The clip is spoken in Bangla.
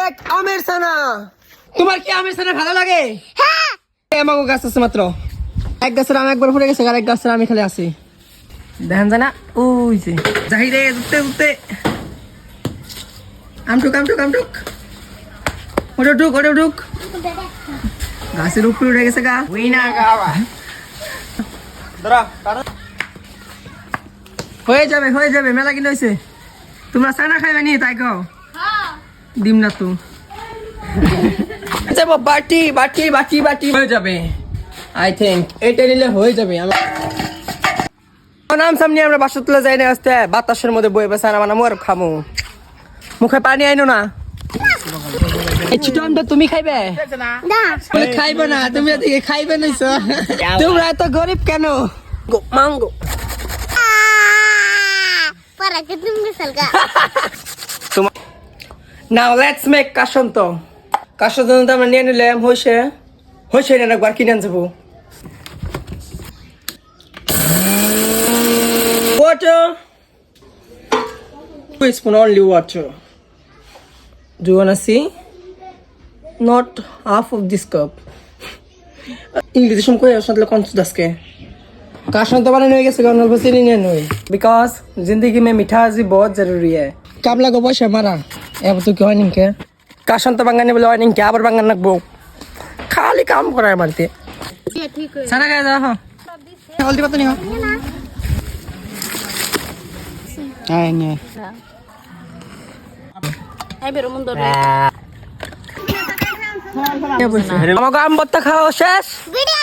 চেক আমের ছানা। তোমার কি আমের ছানা ভালো লাগে? হ্যাঁ। আমাকে গাছ আছে মাত্র এক গাছের আম একবার ফুটে গেছে, আর এক গাছের আমি খালি আছি। দেখেন জানা ওই যে জাহিরে উঠতে উঠতে আমটুক আমটুক আমটুক ওটা উঠুক ওটা উঠুক। গাছের উপরে উঠে গেছে গা ওই না গাওয়া। হয়ে যাবে মেলা কিনে হয়েছে। তোমরা ছানা খাইবে নি তাই কও? ডিম না তো যাবো বাটি বাটি বাটি বাটি হয়ে যাবে। আই থিঙ্ক এটা নিলে হয়ে যাবে। নাম সামনে আমরা বাসা তুলে যাই না, আসতে বাতাসের মধ্যে বয়ে বেসা না মোর খামু। মুখে পানি আইনো না। এই চিটনটা তুমি খাইবে না? খাইবে না তুমি, এদিকে খাইবে নাইছো। তোমরা এত গরিব কেন? Mango para que tú me salga. Now let's make কাসন্ত। কাসন্ত আমরা নিয়ে নিলাম, হয়েছে না একবার কিনে আনতে যাবো। Water. 2 spoon only water. Do you wanna see? Not half of this cup. English में कोई ऐसा मतलब कौन सा दस के? काशन तो बनाने के सगान वाले बच्चे नहीं है because जिंदगी में मिठास बहुत जरूरी है। कामला को बहुत शर्माना है वो तो क्यों नहीं क्या? काशन तो बंगाने बोला नहीं क्या पर बंगान नक बो खाली काम कर रहा है मरते। ठीक है। सारा क्या था? हाँ। जल्दी पता नहीं हो? आएंगे। Ay, pero mundo क्या बोलते हैं? हम काम बत्ता खाओ शेष। Video